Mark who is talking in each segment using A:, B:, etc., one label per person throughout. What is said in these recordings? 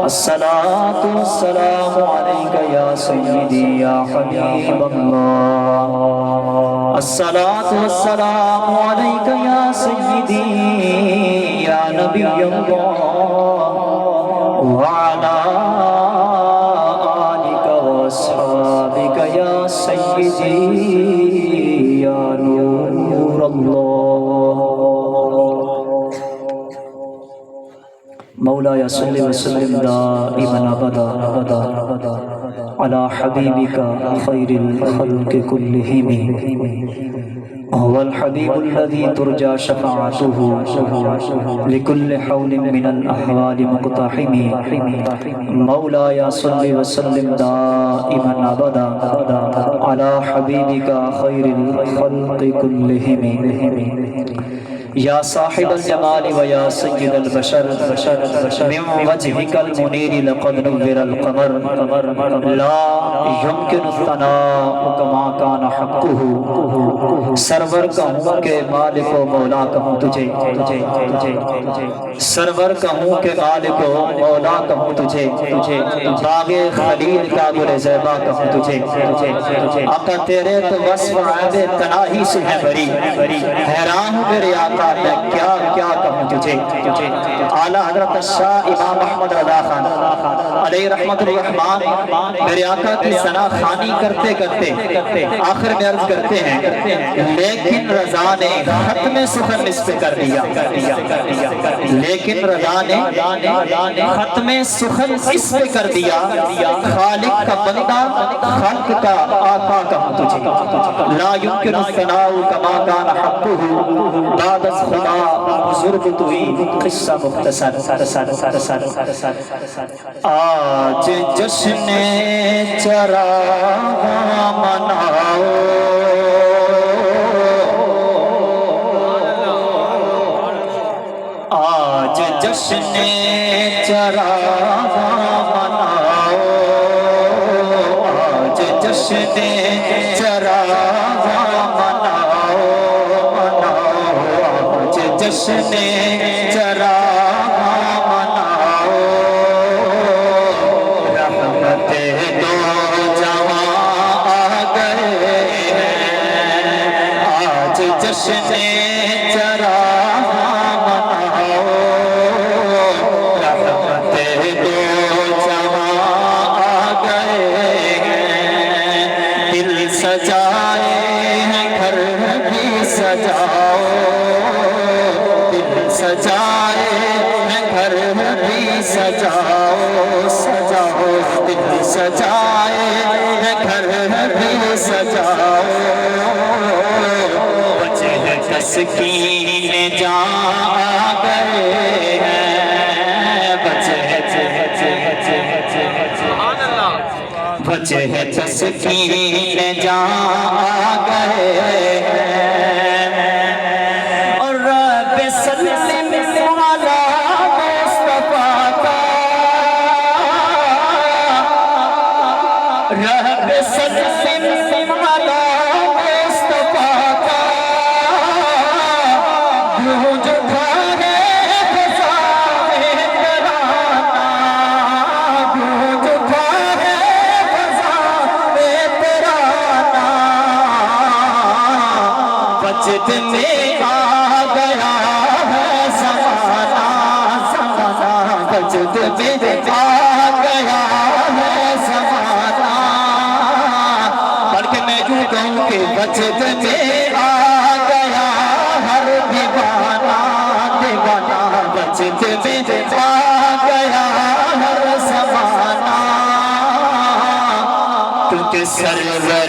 A: الصلاة والسلام عليك يا سيدي يا حبيب الله الصلاة والسلام عليك يا سيدي يا نبي الله وعلى آلك وأصحابك يا سيدي يا نور الله مولاي صل وسلم دائما ابدا على حبيبك خير الخلق كلهم هو الحبيب الذي ترجى شفاعته لكل حول من الأحوال مقتحم مولاي صل وسلم دائما ابدا على حبيبك خير الخلق كلهم يا صاحب الجمال ويا سيد البشر من وجهك المنير لقد نور القمر لا يمكن الثناء كما كان حقه سرور کہوں کہ مالک و مولا کہوں تجھے سرور کہوں کہ مالک و مولا کہوں تجھے باغ خلیل کا گل زیبا کہوں تجھے آقا تیرے تو وصف عیب تناہی سے ہے بری حیران ہوں میرے آقا میں کیا کہوں تجھے اعلیٰ حضرت شاہ امام احمد رضا خان علیہ رحمت الرحمن میرے آقا کی ثنا خوانی کرتے آخر میں عرض کرتے ہیں لیکن رضا نے ختم سخن اس پہ کر دیا لیکن رضا نے ختم سخن اس پہ کر دیا خالق کا بندہ خلق کا آقا کہوں تجھے لا يمكن الثناء كما كان حقه بعد خدا بزرگ توئی قصہ مختصر آج جشن چراغ مناؤ آج جشن چراغ مناؤ آج جشن چراغ مناؤ آج جشن چراغ مناؤ رحمت دو جہاں آ گئے ہیں آج جشن چراغ مناؤ رحمت دو جہاں آ گئے ہیں دل سجائے ہیں گھر بھی سجاؤ دل سجائے ہیں گھر بھی سجاؤ دل سجائے ہیں گھر بھی سجاؤ بچے تسکین جان آ گئے ہیں بچے تسکین جان آ گئے ہیں اور رب سلم علی مصطفیٰ کا رب سلم علی مصطفیٰ کا گونج اٹھا ہے فضائے ترانہ گونج اٹھا ہے فضائے ترانہ وجد میں آ گیا ہے زمانہ وجد میں آ گیا ہے زمانہ بلکہ میں یوں کہوں کہ وجد میں آ گیا ہر دیوانہ وجد میں آ گیا ہر زمانہ کیونکہ سرورہ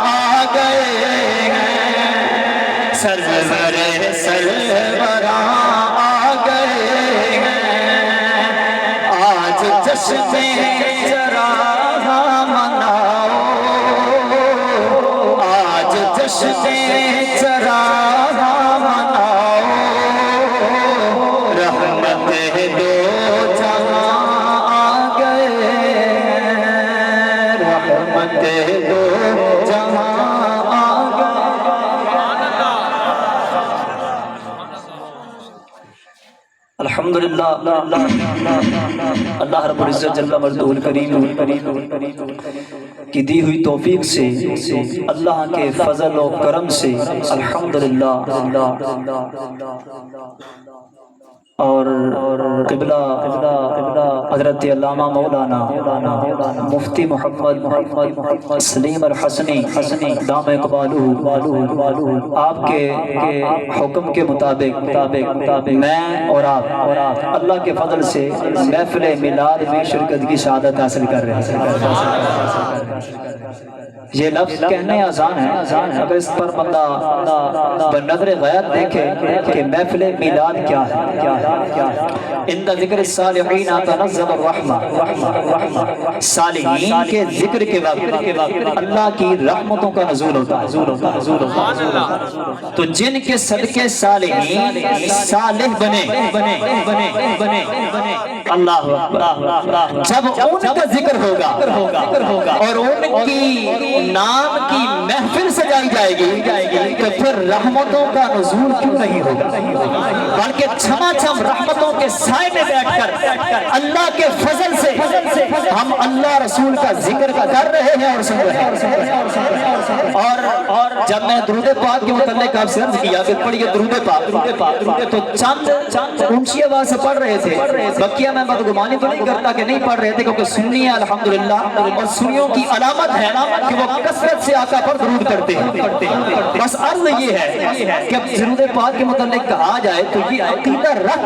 A: آ گئے ہیں سرورہ آ گئے ہیں آج جشن چراغ مناؤ آج جشن چراغ مناؤ رحمت دو جہاں آ گئے ہیں رحمت دو جہاں آ گئے الحمدللہ اللہ رب العزت جل مجدہ الکریم کی دی ہوئی توفیق سے، اللہ کے فضل و کرم سے الحمدللہ اور قبلہ حضرت علامہ مولانا مفتی محمد سلیم الحسنی دام اقبالہ آپ کے حکم کے مطابق میں اور آپ اللہ کے فضل سے محفل میلاد میں شرکت کی شہادت حاصل کر رہے ہیں۔ یہ لفظ کہنے آسان ہے، اگر اس پر بندہ بنظر غیب دیکھے کہ محفل میلاد کیا ہے۔ اندہ ذکر الصالحین تنزل الرحمہ، صالحین کے ذکر کے وقت اللہ کی رحمتوں کا نزول ہوتا ہے۔ تو جن کے صدقے صالحین صالح بنے اللہ اکبر، جب ان کا ذکر ہوگا اور ان کی نام کی محفل سجائی جائے گی تو پھر رحمتوں کا نزول کیوں نہیں ہوگا، بلکہ چھما چھم رحمتوں کے سائے میں بیٹھ کر اللہ کے فضل سے ہم اللہ رسول کا ذکر کر رہے ہیں اور سن رہے ہیں۔ اور جب میں درود پاک کے متعلق آپ سے عرض کیا کہ پڑھیے درود پاک، تو چند اونچی آواز سے پڑھ رہے تھے، بقیہ میں بدگمانی تو نہیں کرتا کہ نہیں پڑھ رہے تھے، کیونکہ سنی ہے الحمدللہ، اور سنیوں کی علامت ہے کہ وہ کثرت سے آقا پر درود کرتے ہیں۔ بس عرض یہ ہے کہ اب درود پاک کے متعلق کہا جائے تو یہ عقیدہ رکھ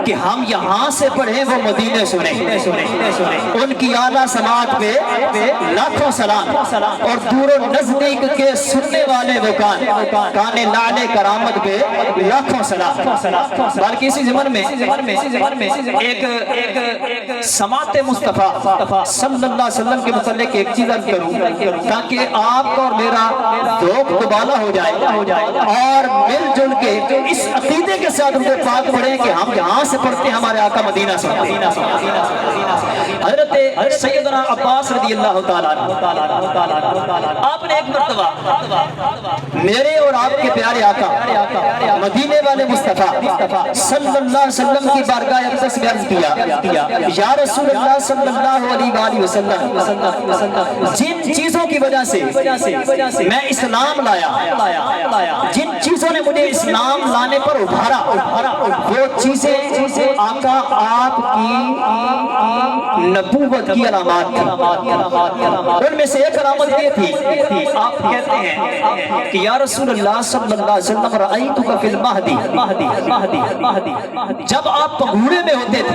A: کے ہم یہاں سے پڑھیں وہ مدینے سنیں، ان کی اعلیٰ سماعت پہ لاکھوں سلام، اور دور و نزدیک کے سننے والے وہ کان لعل کرامت پہ لاکھوں سلام۔ بلکہ اسی زمن میں ایک سماعت مصطفیٰ صلی اللہ علیہ وسلم کے متعلق ایک چیز عرض کروں تاکہ آپ کا اور میرا ذوق دوبالا ہو جائے اور مل جل کے اس عقیدے کے ساتھ درود پاک پڑھیں کہ ہم یہاں سے پڑھتے ہیں ہمارے آقا مدینہ سے۔ حضرت سیدنا عباس رضی اللہ تعالیٰ آپ نے ایک مرتبہ میرے اور آپ کے پیارے آقا مدینے والے مصطفیٰ صلی اللہ علیہ وسلم کی بارگاہ اقدس میں عرض کیا، یا رسول اللہ صلی اللہ علیہ وآلہ وسلم، جن چیزوں کی وجہ سے میں اسلام لایا، جن چیزوں نے مجھے اسلام لانے پر ابھارا، وہ چیزیں آقا آپ کی نبوت کی علامات تھی۔ ان میں سے ایک علامت یہ تھی، آپ کہتے ہیں کہ یا رسول اللہ صلی اللہ علیہ وسلم رأیتک فی المہدی، جب آپ پگھوڑے میں ہوتے تھے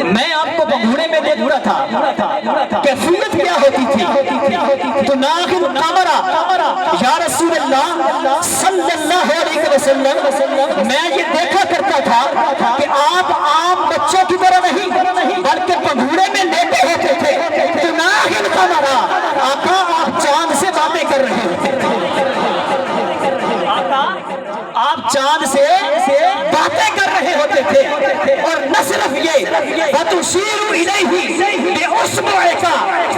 A: میں آپ کو پگھوڑے میں دیکھتا تھا، کیفیت کیا ہوتی تھی؟ تو ناخن قمرہ، یا رسول اللہ صلی اللہ علیہ وسلم، میں یہ دیکھا کرتا تھا کہ آپ عام بچوں کی طرح نہیں بلکہ پگھوڑے میں لیٹے ہوتے تھے، تو ناخن قمرہ، آقا آپ چاند سے باتیں کر رہے ہوتے تھے، آپ چاند سے باتیں کر رہے ہوتے تھے، اور نہ صرف یہ وَتُشِيرُ إِلَيْهِ بِأُصْبُعِكَ،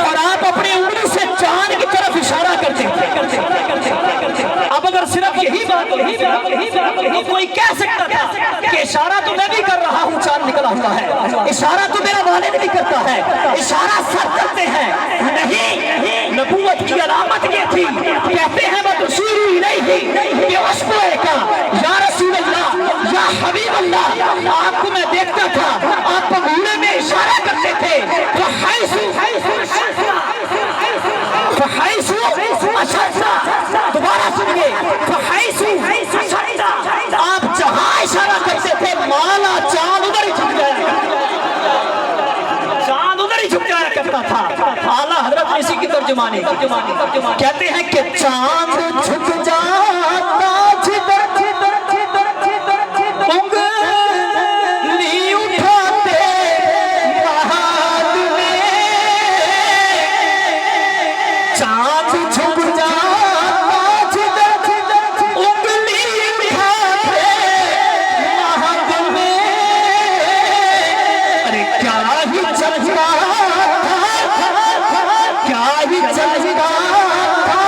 A: اور آپ اپنی انگلی سے چاند کی طرف اشارہ کرتے تھے۔ اب اگر صرف یہی بات تو کوئی کہہ سکتا تھا کہ اشارہ تو میں بھی کر رہا ہوں، چاند نکلا ہوا ہے، اشارہ تو میرا والد بھی کرتا ہے، اشارہ سب کرتے ہیں، نہیں، نبوت کی علامت یہ تھی، کہتے ہیں وَتُشِيرُ إِلَيْهِ بِأُصْبُعِكَ، یا رسول اللہ، یا حبیب اللہ، آپ کو میں دیکھتا تھا، آپ پگھوڑے میں اشارہ کرتے تھے، فحیث دوبارہ سنیے، فحیث آپ جہاں اشارہ کرتے تھے مالا چاند ادھر ہی جھک جایا، چاند ادھر ہی جھک جایا کرتا تھا۔ اعلیٰ حضرت اسی کی ترجمانی کہتے ہیں کہ چاند جھک جاتا جدھر انگلی اٹھاتے بہاد میں، چاند جھک جاتا جدھر انگلی اٹھاتے بہاد میں، ارے کیا ہی چلتا تھا، کیا ہی چلتا تھا،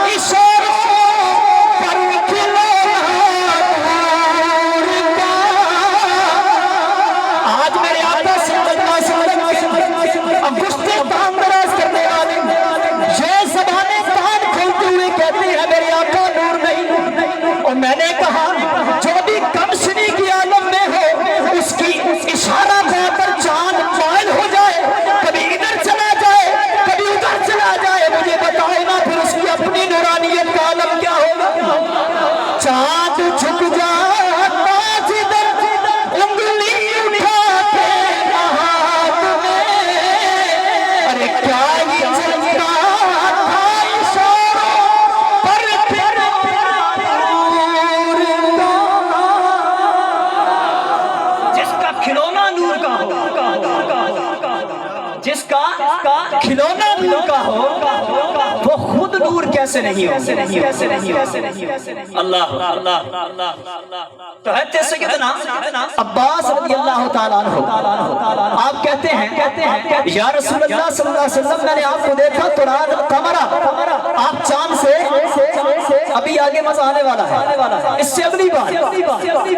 A: اشاروں کھلونا نور کا ہو، جس کا کھلونا نور کا ہو، وہ خود نور کیسے نہیں ہو؟ اللہ اللہ تو ہے سیدنا عباس رضی اللہ تعالیٰ عنہ، آپ کہتے ہیں یا رسول اللہ صلی اللہ علیہ وسلم میں نے آپ کو دیکھا تو رات قمرہ، آپ چاند سے ابھی آگے مزہ آنے والا ہے، اس سے اگلی بار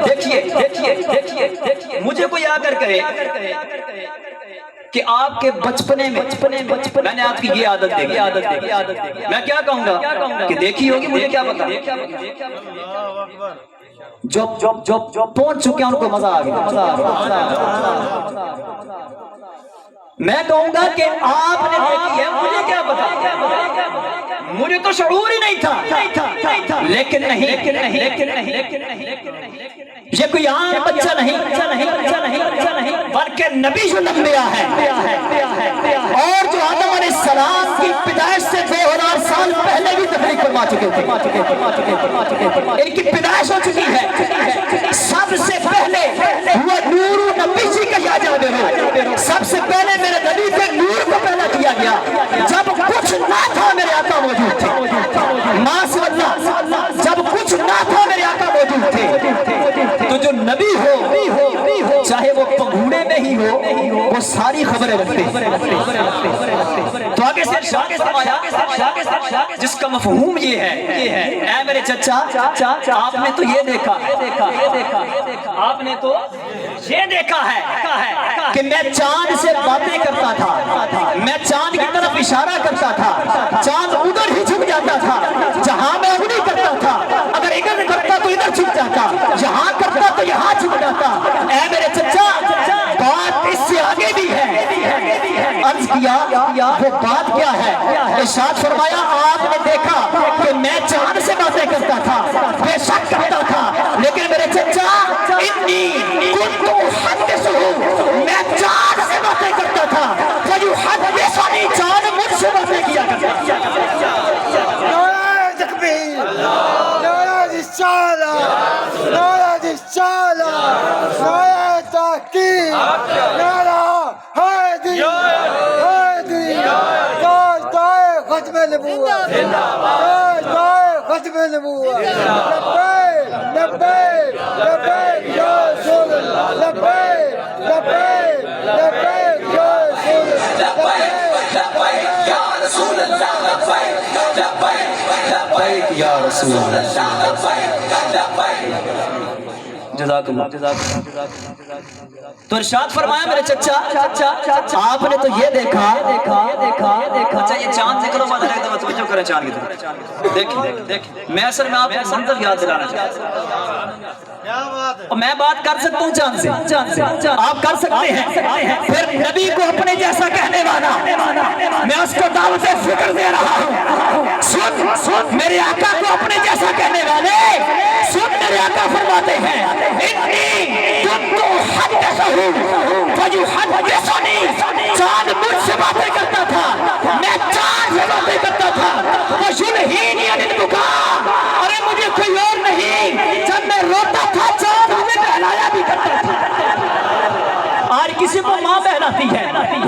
A: دیکھیے مجھے کوئی آ کر کہے کہ آپ کے بچپنے میں میں نے آپ کی یہ عادت دیکھی، میں کیا کہوں گا کہ دیکھی ہوگی، مجھے کیا پتا، جو پہنچ چکے ہیں ان کو مزہ آ گیا۔ میں کہوں گا کہ آپ نے دیکھی ہے، مجھے کیا پتا، مجھے تو شعور ہی نہیں تھا، لیکن نہیں یہ کوئی عام بچہ نہیں بلکہ نبی الانبیاء ہے، اور جو آدم علیہ السلام کی پیدائش سے 2000 سال پہلے بھی تبلیغ فرما چکے تھے، ان کی پیدائش ہو چکی ہے۔ سب سے پہلے وہ نور نبی جی کا یا جانے ہو، سب سے پہلے میرے نبی کے نور کو پیدا کیا گیا، جب کچھ نہ تھا میرے آقا موجود تھے، ناصر اللہ، جب کچھ نہ تھا میرے آقا موجود تھے۔ تو جو نبی ہو چاہے وہ پگھوڑے میں ہی ہو، وہ ساری خبریں رکھتے ہیں۔ تو آگے سے ارشاد فرمایا جس کا مفہوم یہ ہے، اے میرے چچا آپ نے تو یہ دیکھا، آپ نے تو یہ دیکھا ہے کہ میں چاند سے باتیں کرتا تھا، میں چاند کی طرف اشارہ کرتا تھا، چاند ادھر ہی جھک جاتا تھا جہاں میں انگلی کرتا تھا، اگر ادھر کرتا تو ادھر جھک جاتا، یہاں کرتا تو یہاں جھک جاتا۔ اے میرے چچا بات اس سے آگے بھی ہے۔ عرض کیا وہ بات کیا ہے؟ ارشاد فرمایا آپ نے دیکھا کہ میں چاند سے باتیں کرتا تھا، بے شک کرتا تھا، لیکن میرے چچا انی کنت احدثہ، میں چاند سے باتیں کرتا تھا، فیحدثنی، چاند مجھ سے باتیں کیا کرتا تھا۔
B: نعرہ تکبیر، نعرہ رسالہ، نعرہ رسالہ، نعرہ تحقیق، نعرہ حیدری، حیدری، تاج ختم نبوت، تاج ختم نبوت، لبیک لبیک لبیک یا رسول اللہ، لبیک لبیک لبیک یا رسول اللہ، لبیک یا رسول اللہ،
A: لبیک یا رسول اللہ۔ جزاک اللہ۔ تو ارشاد فرمایا میرے چچا آپ نے تو یہ دیکھا، اچھا یہ چاند ذکر ہوا تھا تو توجہ کریں چاند کی طرف، دیکھیں میں اصل میں آپ کو منظر یاد دلانا چاہتا ہوں، اور میں بات کر سکتا ہوں چاند سے، آپ کر سکتے ہیں، پھر نبی کو اپنے جیسا کہنے والا میں اس کو دعوت فکر دے رہا ہوں۔ سن میرے آقا کو اپنے جیسا کہنے والے، سن میرے آقا فرماتے ہیں انی کنت احدثہ فیحدثنی، چاند مجھ سے باتیں کرتا تھا، میں چاند سے باتیں کرتا تھا، ویلہینی عن البکاء، ارے مجھے کوئی اور نہیں، جب میں روتا تھا چاند مجھے بہلایا بھی کرتا تھا۔ آج کسی کو ماں بہلاتی ہے،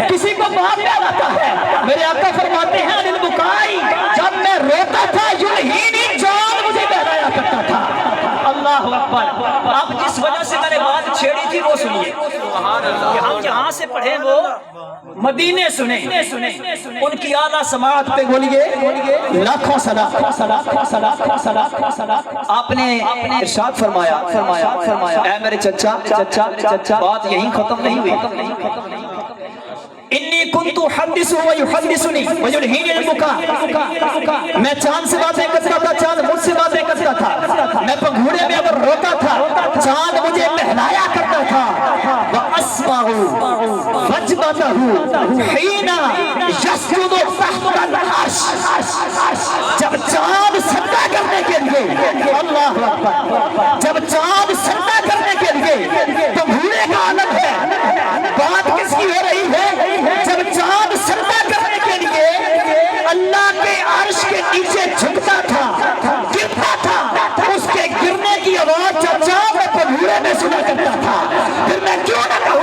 A: کسی کو باپ بہلاتا ہے، میرے آقا فرماتے ہیں عن البکاء، جب میں روتا تھا یلہینی، چاند مجھے بہلایا کرتا تھا۔ اللہ اکبر۔ اب جس وجہ سے میں نے بات چھیڑی تھی وہ سنیے، کہ ہم جہاں سے پڑھیں وہ مدینے سنیں، ان کی اعلیٰ سماعت پہ بولیے لاکھوں صلاۃ۔ آپ نے ارشاد فرمایا اے میرے چچا بات یہیں ختم نہیں ہوئی، انی کنت احدثہ ویحدثنی ویلہینی عن البکاء، میں چاند سے باتیں کرتا تھا، چاند مجھ سے باتیں کرتا تھا، میں پگھوڑے میں اگر روتا تھا چاند مجھے بہلایا کرتا تھا۔ واسمع وجبتہ حین یسجد تحت العرش، جب چاند سجدہ کرنے کے لیے، اللہ اکبر، جب چاند سجدہ کرنے کے لیے پگھوڑے کا عالم ہے، بات کس کی ہو رہی ہے؟ جب چاند سجدہ کرنے کے لیے اللہ کے عرش کے نیچے جھکتا تھا، گرتا تھا، اس کے گرنے کی آواز چچا میں پگھوڑے میں سنا کرتا تھا، پھر میں کیوں نہ کہوں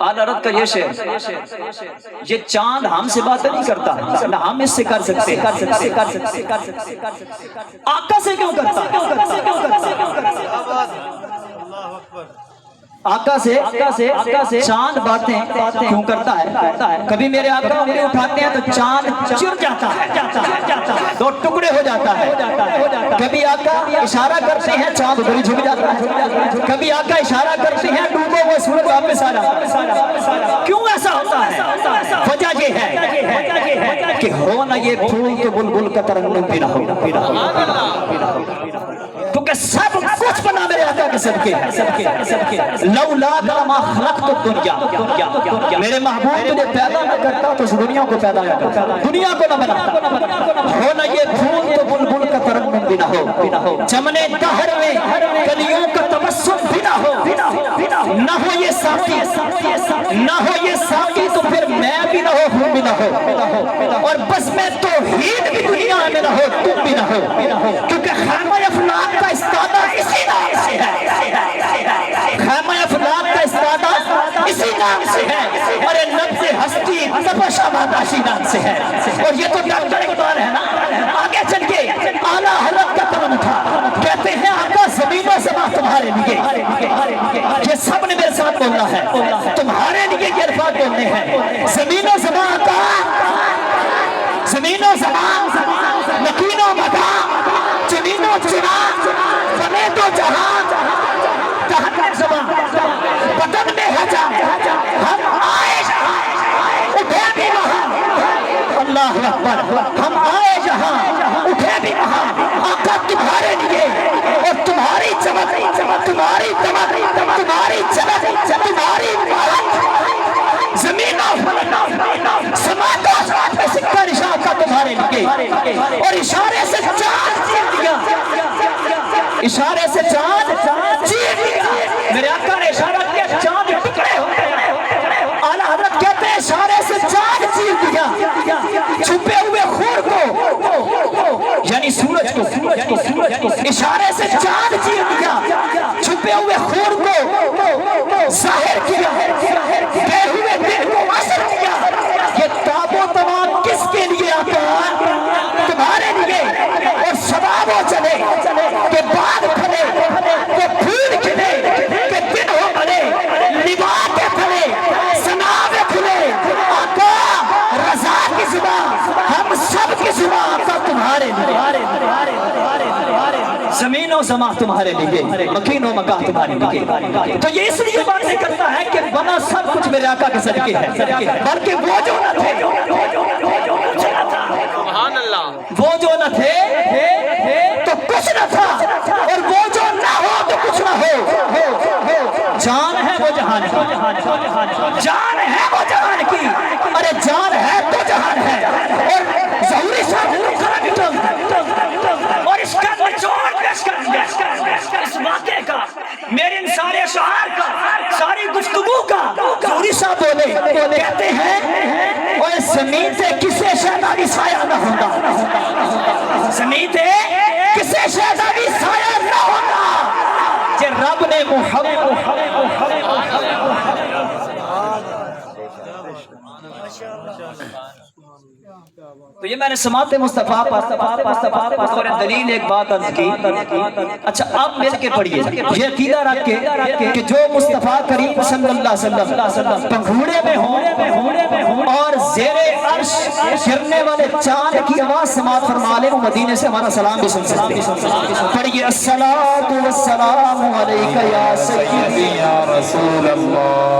A: اعلیٰ حضرت کا یہ شعر، یہ چاند ہم سے بات نہیں کرتا نہ ہم اس سے کر سکتے، آقا سے کیوں کرتا؟ آقا سے چاند باتیں کیوں کرتا ہے؟ کبھی میرے آقا انگلی اٹھاتے ہیں تو چاند چر جاتا ہے، دو ٹکڑے ہو جاتا ہے۔ کبھی آقا اشارہ کرتے ہیں چاند ادھر ہی جھک جاتا ہے، کبھی آقا اشارہ کرتے ہیں ڈوبو وہ سورج واپس آ جاتا ہے۔ کیوں ایسا ہوتا ہے؟ وجہ یہ ہے کہ ہو نہ یہ پھول تو بلبل کا ترنم بھی نہ ہو، کیونکہ سب کچھ بنا میرے آقا کے صدقے ہے۔ لولا ما خلقت الدنیا، میرے محبوب تجھے پیدا نہ کرتا تو اس دنیا کو پیدا نہ کرتا، دنیا کو نہ بناتا۔ ہو نہ یہ پھول تو بلبل کا ترنم بھی نہ ہو، چمنے دہر میں کلیوں کا تبسم بھی نہ ہو، نہ ہو یہ ساقی، نہ ہو یہ ساقی تو پھر میں بھی نہ ہو، ہوں بھی نہ ہو، اور بس میں توحید بھی دنیا میں نہ ہو، تم بھی نہ ہو، کیونکہ خیمہ افلاک کا استادہ اسی نام سے ہے، خیمہ افلاک کا استادہ اسی نام سے ہے، اور یہ نبض ہستی تپشا باداشی نام سے ہے۔ اور یہ تو ڈاکٹر اقبال ہے نا، آگے چل کے اعلیٰ حضرت کا قدم اٹھا، کہتے ہیں آقا زمین و زمان تمہارے لیے، یہ سب نے میرے ساتھ بولنا ہے، تمہارے لیے یہ الفاظ بولنے ہیں۔ زمین و زمان کا، زمین و زمان، نکین و مکان، چنین و چنا، بنے تو جہاں، تحت زمان، بدن میں ہے جان، ہم آئے جہاں، اٹھے بھی وہاں، اللہ اکبر، ہم آئے جہاں، اٹھے بھی وہاں، آقا تمہارے لیے، اور تمہاری چمک، تمہاری دمک، تمہاری چمک، تمہاری مہک، زمین و سماعت و آسمان میں سکہ نشان کا تمہارے لیے، اور اشارے سے چاند چیر دیا، اشارے سے چاند چیر دیا، میرے آقا نے اشارہ کیا چاند ٹکڑے ہوتے ہیں، اعلیٰ حضرت کہتے ہیں اشارے سے چاند چیر دیا، چھپے ہوئے خور کو، یعنی سورج کو، اشارے سے چاند چیر دیا، چھپے ہوئے خور کو ظاہر کیا، گئے ہوئے دل کو اثر کیا۔ یہ تاب و تمام کس کے لیے آقا؟ تمہارے لیے، اور شباب ہو چلے کہ باغ کھلے، کہ پھول کھلے، کہ دن ہو بڑے، نبات کھلے، سنابے کھلے، آقا رضا کی زبان، ہم سب کی زبان آقا تمہارے لیے، زمین و زمان تمہارے لیے، مکین و مکان تمہارے لیے۔ تو یہ اس لیے بات نہیں کرتا ہے کہ بنا سب کچھ میرے آقا کے صدقے ہے، بلکہ وہ جو نہ تھے، وہ جو نہ تھے تو کچھ نہ تھا، اور وہ جو نہ ہو تو کچھ نہ ہو۔ جان ہے وہ جہان کی، جان ہے وہ جہان کی، ارے جان ہے تو جہان ہے، اور ظہوری صاحب اور اس کا نچوڑ پیش کر دیا، اس واقعے کا، میرے ان سارے اشعار کا، ساری گفتگو کا ظہوری صاحب بولے، کہتے ہیں اور زمین سے کسے شہدہ بھی سایہ نہ ہوگا، زمین سے کسے شہدہ بھی سایہ نہ ہوگا، کہ رب نے محمد تو یہ میں نے سماعت مصطفیٰ اور دلیل ایک بات عرض کی۔ اچھا اب مل کے پڑھیے، یہ عقیدہ رکھ کے کہ جو مصطفیٰ کریم صلی اللہ علیہ وسلم پنگھوڑے میں ہوں اور زیر عرش گرنے والے چاند کی آواز سماعت فرما لیں، وہ مدینے سے ہمارا سلام بھی سن سکتے ہیں۔ پڑھیے الصلاۃ والسلام علیک یا سیدی یا رسول اللہ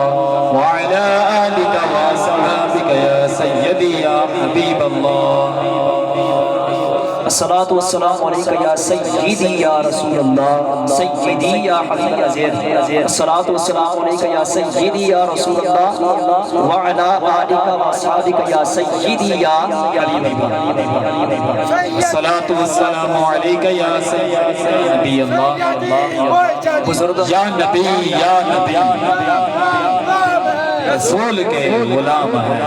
A: وعلی آلک واصحابک یا سیدی یا حبیب اللہ، الصلاۃ والسلام علیک یا سیدی یا رسول اللہ، سیدی یا حبیب اللہ، الصلاۃ والسلام علیک یا سیدی یا رسول اللہ وعلی آلک واصحابک یا سیدی یا حبیب اللہ، الصلاۃ والسلام علیک یا سیدی اللہ، یا نبی یا نبی رسول کے غلام ہیں،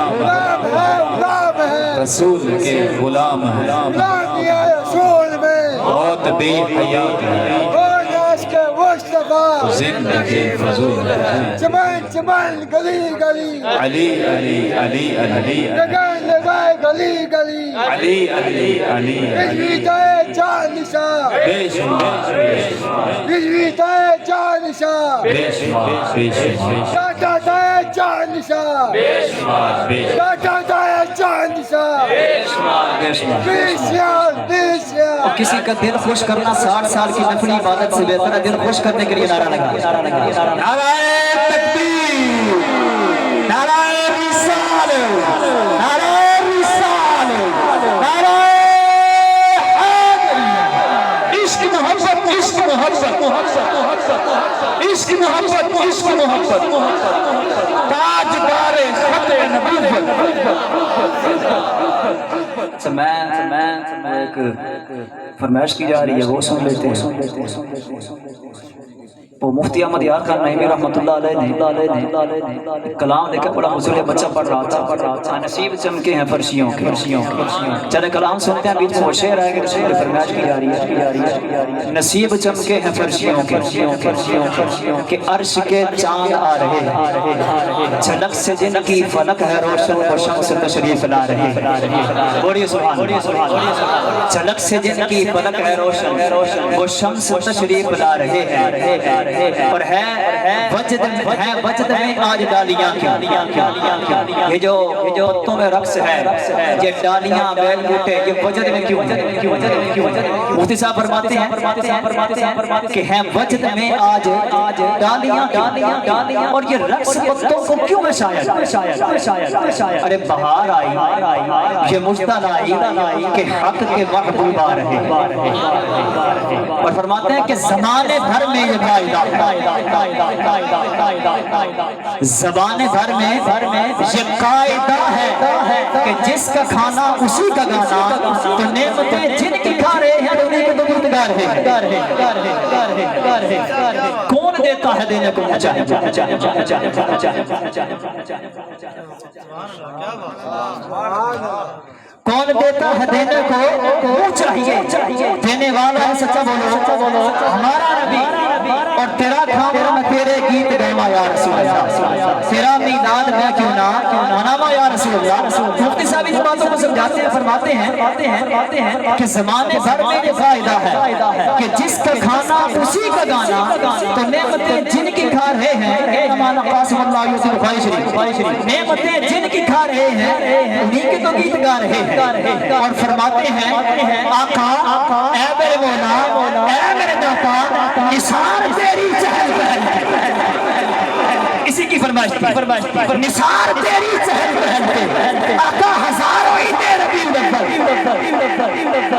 A: رسول کے غلام ہیں، بہت بے حیا ہیں،
B: مصطفیٰ
C: زندگی فضول ہے
B: چمن چمن گلی گلی
C: علی علی علی علی
B: لگائے لگائے گلی گلی
C: علی علی علی
B: بجلی دائے جان نشاں
C: بے شمار
B: بجلی دائے جان نشاں
C: بے شمار بے شمار
B: ٹاٹا دائے جان نشاں
C: بے شمار بے
B: ٹاٹا دائے جان نشاں
C: شمار بے شمار
B: بیشیاں
A: کسی کا دل خوش کرنا 60 سال کی نفلی عبادت سے بہتر ہے دل خوش کرنے کے لیے نعرہ لگا
C: نعرہ تکبیر
A: نعرہ رسالت نعرہ رسالت نعرہ
C: عشق محبت عشق محبت عشق محبت عشق محبت تاجدار خط نبوت
A: میں ایک فرمائش کی جا رہی ہے وہ سن لیتے ہیں وہ مفتی احمد یار خان نعیمی رحمۃ اللہ علیہ نے کلام لے کے بڑا حضور بچہ پڑھ رہا تھا نصیب چمکے ہیں فرشیوں کے چلے کلام سنتے ہیں بیچ میں وہ شعر آئے گا شعر فرمائش کی جا رہی ہے نصیب چمکے ہیں فرشیوں کے عرش کے چاند آ رہے جھلک سے جن کی فلک ہے روشن وہ شمس تشریف لا رہے بولیے سبحان جھلک سے جن کی فلک ہے روشن وہ شمس تشریف لا رہے ہیں اور ہے وجد میں آج ڈالیاں کیا یہ جو پتوں میں رقص ہے یہ ڈالیاں بیل بوٹے یہ وجد میں کیوں مفتی صاحب فرماتے ہیں کہ ہیں وجد میں آج ڈالیاں اور یہ رقص پتوں کو کیوں ہے شاید ارے بہار آئی یہ مجدل آئی کہ حق کے محبوب آ رہے اور فرماتے ہیں کہ زمانے بھر میں یہ قاعدہ زبان بھر میں یہ قاعدہ ہے کہ جس کا کھانا اسی کا گانا تو نعمتیں جن کی کھا رہے ہیں انہیں کے بزرگار ہیں کون دیتا ہے دینے کو کون دیتا ہے دینے کو وہ چاہیے دینے والا ہے سچا بولو ہمارا نبی اور تیرا کھانا میں تیرے گیت گاواں یا رسول اللہ تیرا میلاد میں کیوں نہ مناواں یا رسول اللہ مفتی صاحب اس باتوں کو سمجھاتے ہیں فرماتے ہیں کہ زمانے بھر میں یہ فائدہ ہے کہ جس کا کھانا اسی کا گانا تو نعمتیں جن کی کھا رہے ہیں مولانا قاسم اللہ یوسف بخاری شریف نعمتیں جن کی کھا رہے ہیں انہیں کے تو گیت گا رہے ہیں اور فرماتے ہیں آقا اے میرے مولا اے میرے داتا نثار تیری چہل پہل اسی کی فرمائش نثار تیری چہل پہل پہ آقا ہزاروں ہی دے ربی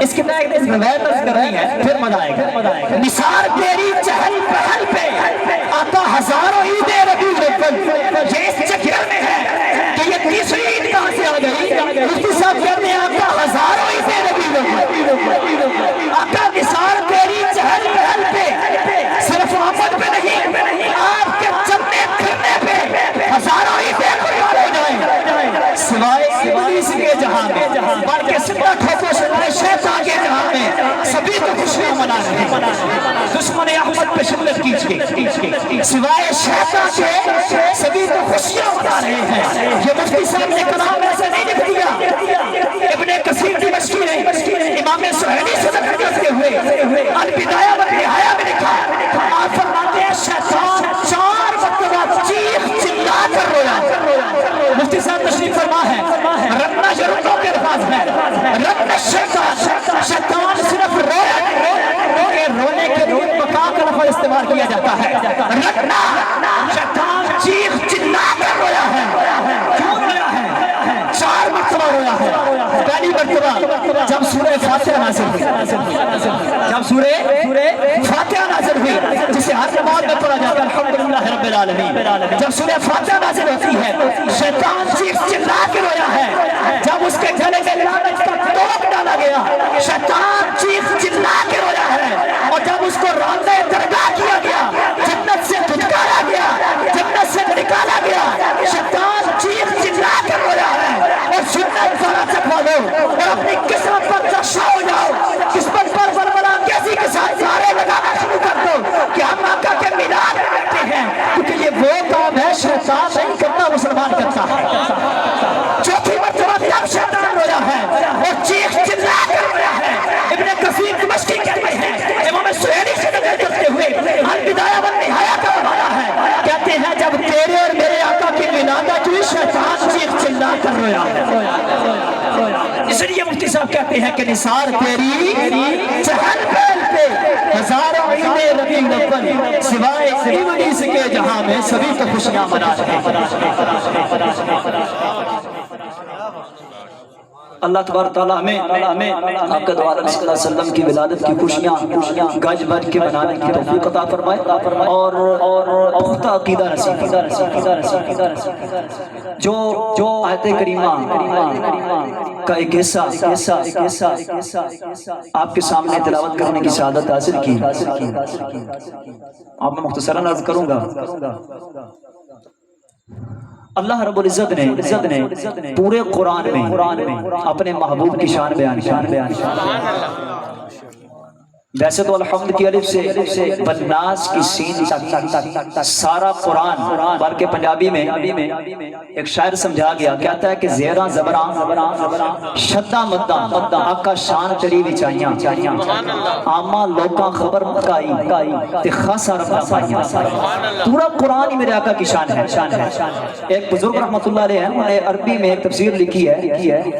A: اس کے بعد اس روایت درج کر رہی ہے پھر مزہ آئے گا نثار تیری چہل پہل پہ آقا ہزاروں ہی دے ربی یہ اس چکر میں ہے کہ یہ تیسری عید کہاں سے آ گئی مفتی صاحب کہتے ہیں آقا ہزاروں ہی دے ربی آقا نثار تیری چہل پہل پہ صرف آفت پہ نہیں آپ کے چلنے پھرنے پہ ہزاروں ہی دے قربان ہو جائیں سوائے ابلیس کے جہاں میں بلکہ سندہ ٹھوکو سوائے شیطان کے جہاں میں سبھی تو خوشیاں منا رہے ہیں دشمن احمد پہ شکلت کیجئے سوائے شیطان کے سبھی تو خوشیاں منا رہے ہیں یہ مفتی صاحب نے کلام ایسے نہیں لکھ دیا ابن کثیر کی مشکل ہے امام سہیلی سے ذکر کرتے ہوئے البدایہ والنہایہ میں لکھا آپ فرماتے ہیں شیطان 4 مرتبہ چیخ چلا کر رویا مفتی صاحب تشریف فرما ہے ربنا جرموں کے الفاظ ہے ربنا شیطان صرف رویا کہ رونے کے لیے بقا کا لفظ استعمال کیا جاتا ہے ربنا شیطان چیخ چلا کر رویا ہے کیوں رویا ہے 4 مرتبہ رویا ہے پہلی مرتبہ جب سورہ فاتحہ نازل ہوئی جب سورہ فاتحہ نازل ہوئی جسے ہر نماز میں پڑھا جاتا ہے الحمدللہ رب العالمین جب سورہ فاتحہ نازل ہوتی ہے شیطان چیخ چلا کے رویا ہے جب اس کے گلے میں لعنت کا توق ڈالا گیا شیطان چیخ چلا کے رویا ہے اور جب اس کو راندہ درگاہ کیا گیا جنت سے دھتکارا گیا جنت سے نکالا گیا شیطان چیخ چلا کے رویا ہے اور سنت فرا چکھا دو اور اپنی قسمت پر چشا ہو جاؤ قسمت پر بربلا کیسی کے ساتھ سارے لگانا شروع کر دو کہ ہم آقا کے میلاد میں بیٹھے ہیں کیونکہ یہ وہ کام ہے شیطان نہیں کرتا، مسلمان کرتا ہے۔ چوتھی مرتبہ تب شیطان رویا ہے اور چیخ چلا کر رویا ہے۔ ابن کثیر دمشقی کہتے ہیں، امام سہیلی سے نقل کرتے ہوئے البدایہ والنہایہ کا حوالہ ہے، کہتے ہیں جب تیرے اور میرے آقا کی ولادت ہوئی شیطان چیخ چلا کر رویا ہے۔ اس لیے مفتی صاحب کہتے ہیں کہ نثار تیری چہل پہل پہ ہزاروں عید ربیع الاول سوائے ابلیس کے جہاں میں سبھی تو خوشیاں منا رہے ہیں۔ اللہ تبارک تعالیٰ ہمیں آپ کے دعا صلی اللہ علیہ وسلم کی ولادت کی خوشیاں گج بج کے منانے کی توفیق عطا فرمائے اور پختہ عقیدہ نصیب جو آیت کریمہ کا ایک حصہ آپ کے سامنے تلاوت کرنے کی سعادت حاصل کی، آپ میں مختصراً عرض کروں گا۔ اللہ رب العزت نے پورے قرآن میں اپنے محبوب کی شان بیان ویسے تو الحمد کی الف سے والناس کی سین تک سارا قرآن بلکہ پنجابی میں ایک شاعر سمجھا گیا، کہتا ہے کہ زیراں زبراں شدہ مدہ آقا شان تری وچائیاں آما لوکاں خبر مکائی تے خاصا رب پائیاں۔ پورا قرآن ہی میرے آقا کی شان ہے۔ ایک بزرگ رحمت اللہ علیہ انہوں نے عربی میں ایک تفسیر لکھی ہے،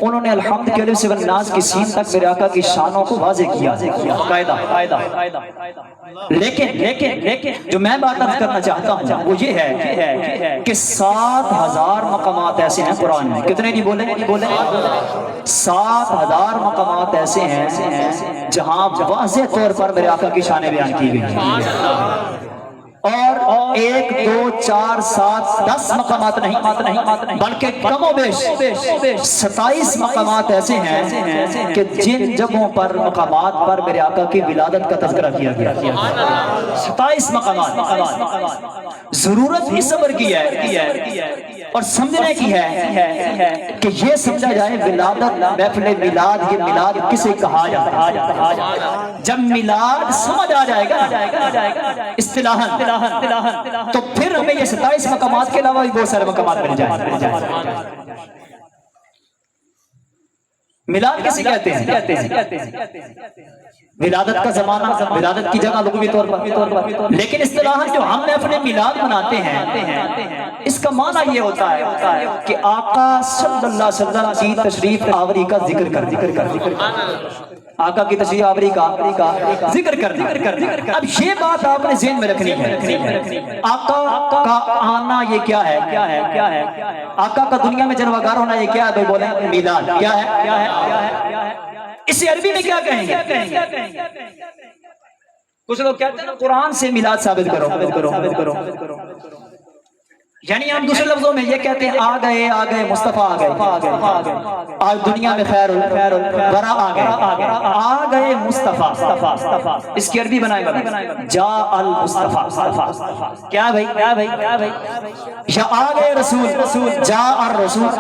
A: انہوں نے الحمد کی الف سے والناس کی سین تک میرے آقا کی شانوں کو واضح کیا قاعدہ۔ لیکن جو میں بات عرض کرنا چاہتا ہوں وہ یہ ہے کہ 7000 مقامات ایسے ہیں قرآن میں، کتنے نہیں بولے 7000 مقامات ایسے ہیں جہاں واضح طور پر میرے آقا کی شانیں بیان کی گئی ہیں، اور 1 2 4 7 10 مقامات نہیں بلکہ کم و بیش 27 مقامات ایسے ہیں کہ جن جگہوں پر مقامات پر میرے آقا کی ولادت کا تذکرہ کیا گیا۔ 27 مقامات۔ ضرورت ہی صبر کی ہے اور سمجھنے کی ہے کہ یہ سمجھا جائے ولادت محفل میلاد، یہ میلاد کسے کہا جاتا ہے۔ جب میلاد سمجھ آ جائے گا اصطلاحاً تو پھر ہمیں یہ 27 مقامات کے علاوہ بھی بہت سارے مقامات مل جائیں۔ میلاد کسے کہتے ہیں؟ ولادت کا زمانہ، ولادت کی جگہ لغوی طور پر، لیکن اصطلاحاً جو ہم اپنے میلاد مناتے ہیں اس کا معنی یہ ہوتا ہے کہ آقا صلی اللہ علیہ وسلم کی تشریف آوری کا ذکر کر آقا کی تشریف آوری کا ذکر کر۔ اب یہ بات آپ نے ذہن میں رکھنی ہے، آقا کا آنا یہ کیا ہے؟ آقا کا دنیا میں جلوہ ہونا یہ کیا ہے؟ بھائی بولیں میلاد کیا ہے؟ اسے عربی میں کیا کہیں گے؟ کچھ لوگ کہتے ہیں قرآن سے میلاد ثابت کرو، یعنی ہم دوسرے لفظوں میں یہ کہتے ہیں آ گئے مصطفیٰ آ گئے، آج دنیا میں خیر برا آ گئے مصطفیٰ۔ اس کی عربی بنائے گا جا المصطفیٰ، کیا بھائی یا آ گئے رسول، جا الرسول،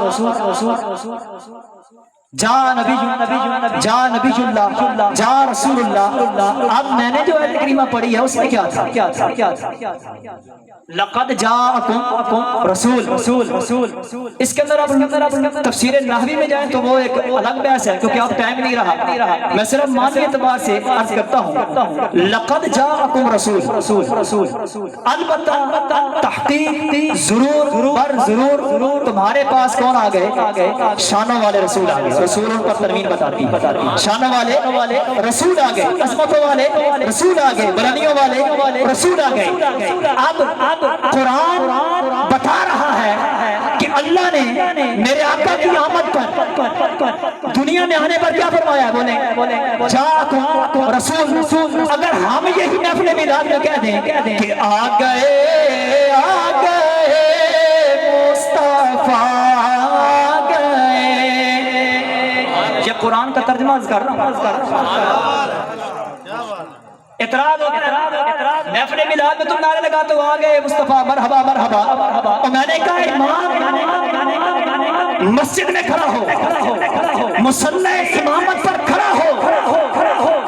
A: جا نبی اللہ، جا رسول اللہ۔ اب میں نے جو آیت کریمہ پڑھی ہے اس میں کیا تھا؟ لقد جاءکم رسول۔ اس کے اندر آپ تفسیر نحوی میں جائیں تو وہ ایک الگ بحث ہے کیونکہ اب ٹائم نہیں رہا، میں صرف معنی اعتبار سے عرض کرتا ہوں لقد جاءکم رسول، البتہ تحقیق ضرور تمہارے پاس کون آ گئے؟ شانوں والے رسول آ گئے۔ رسول ان پر ترمیم بتاتی، شانوں والے رسول آ گئے، عظمتوں والے رسول آ گئے، بلندیوں والے رسول آ گئے۔ اب قرآن بتا رہا ہے کہ اللہ نے میرے آقا کی آمد پر دنیا میں آنے پر کیا فرمایا؟ بولیں جاءکم رسول۔ اگر ہم یہی محفل میلاد میں کہہ دیں کہ آ گئے مصطفیٰ قرآن کا ترجمہ کر رہا ہوں، اعتراض محفل میلاد میں تم نعرے لگاتے ہو آ گئے مصطفیٰ مرحبا مرحبا، اور میں نے کہا امام مسجد میں کھڑا ہو، مصلی امامت پر کھڑا ہو،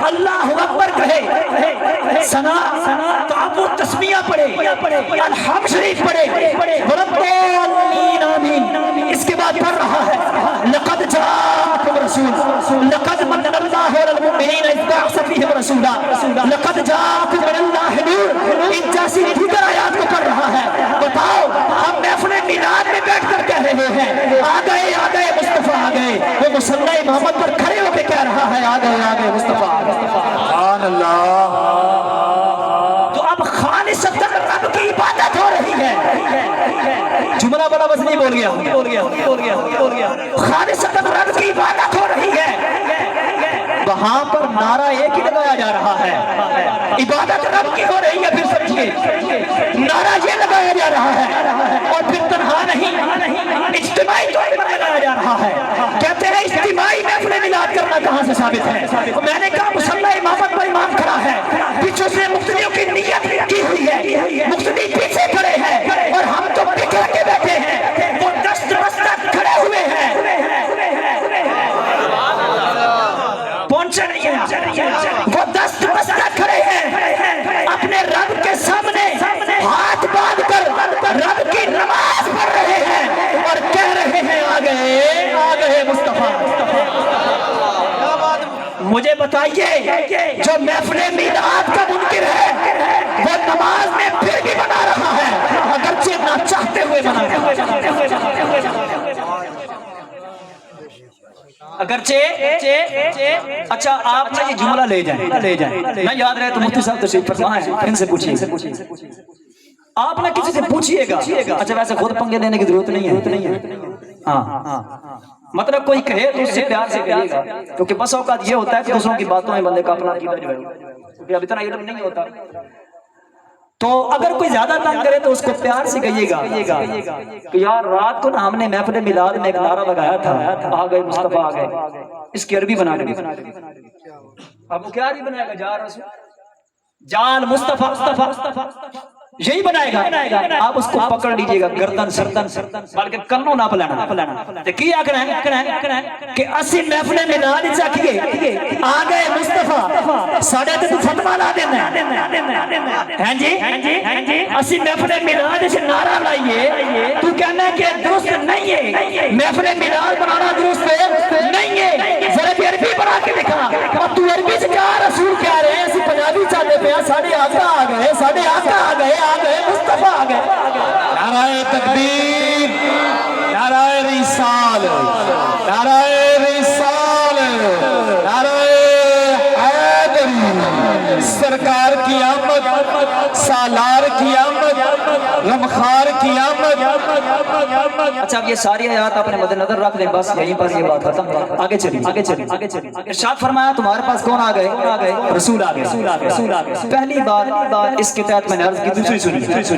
A: اللہ اکبر کہے، سنا تو آپ وہ تسمیہ پڑھے، الحمد شریف پڑھے، ربانی آمین، اس کے بعد پڑھ رہا ہے لقد جاءکم رسول، لقد من اللہ علی المؤمنین اذ بعث فیہم رسولا، لقد جاءکم من اللہ نور، ان جیسی دیگر آیات کو پڑھ رہا ہے۔ بتاؤ ہم محفل میلاد میں بیٹھ کر کہہ رہے ہیں آ گئے مصطفیٰ آ گئے، وہ مصلی محمد پر کھڑے ہو کے کہہ رہا ہے آ گئے مصطفیٰ آ گئے۔
C: سبحان اللہ۔
A: تو اب خالصتاً رب کی عبادت ہو رہی ہے۔ جملہ بڑا وزنی بول گیا، خالصتاً رب کی عبادت ہو رہی ہے۔ وہاں پر نعرہ ایک ہی لگایا جا رہا ہے، عبادت رب کی ہو رہی ہے، پھر سمجھیے نعرہ یہ لگایا جا رہا ہے، اور پھر تنہا نہیں اجتماعی طور پر لگایا جا رہا ہے۔ کہتے ہیں اجتماعی محفل میلاد کرنا کہاں سے ثابت ہے؟ میں نے کہا مصلی امامت پر امام کھڑا ہے، پیچھے سے مقتدیوں کی نیت کی ہوئی ہے، مقتدی پیچھے کھڑے ہیں اور ہم تو بکھر کے بیٹھے ہیں، وہ دست بستہ کھڑے ہوئے ہیں، پہنچے نہیں ہیں، وہ دست بستہ کھڑے ہیں، اپنے رب کے سامنے ہاتھ باندھ کر رب کی نماز پڑھ رہے ہیں اور کہہ رہے ہیں آ گئے مصطفیٰ۔ مجھے بتائیے جو محفل میلاد کا منکر ہے وہ نماز میں پھر بھی بنا رہا ہے، اگرچہ نہ چاہتے ہوئے بنا رہا ہے، اگرچہ اچھا آپ نے یہ جملہ لے جائیں، نہ یاد رہے تو مفتی صاحب تشریف فرما ہے، ان سے پوچھیے، آپ نے کسی سے پوچھئے گا، اچھا ویسے خود پنگے لینے کی ضرورت نہیں ہے، ہاں مطلب کوئی کہے تو اس سے پیار سے کہیے گا، کیونکہ بس اوقات یہ ہوتا ہے کہ دوسروں کی باتوں میں بندے کا اپنا عقیدہ جو ہے کیونکہ اب اتنا علم نہیں ہوتا، تو اگر کوئی زیادہ تنگ کرے تو اس کو پیار سے کہیے گا کہ یار رات کو نا ہم نے محفل میلاد میں ایک نعرہ لگایا تھا آ گئے مصطفیٰ آ گئے، اس کی عربی بنا دیں۔ اب وہ کیا عربی بنائے گا؟ جا رسول جال مصطفیٰ یہی بنائے گا، آپ اس کو پکڑ لیجئے گا گردن سردن بلکہ کنوں نہ پلانا تو کی آکھنا ہے کہ اسی محفل میلاد چاکیے آ گئے مصطفیٰ ساڑھے تے تو فتوہ لا دینا ہے جی، اسی محفل میلاد سے نعرہ لائیے، تو کہنا ہے کہ درست نہیں ہے، محفل میلاد بنانا درست نہیں ہے، ذرا بھی عربی بنا کے دکھا، اب تو عربی سے کیا رسول کہہ رہے ہیں، اسی پنجابی چاہتے پہ ساڑھے آقا آ گئے، ساڑھے آقا آ گئے مصطفیٰ آ گئے۔
C: نعرہ تکبیر، نعرہ رسال، نعرہ رسال، نعرہ حیدری، سرکار کی آمد، سالار کی آمد، غمخوار کی آمد۔
A: اچھا اب یہ ساری آیات آپ نے مد نظر رکھ لیں، بس یہیں پر یہ بات ختم، آگے چلیے۔ ارشاد فرمایا تمہارے پاس کون آ گئے؟ رسول آ گئے۔ پہلی بات اس کے تحت میں نے عرض کی، دوسری سنیے۔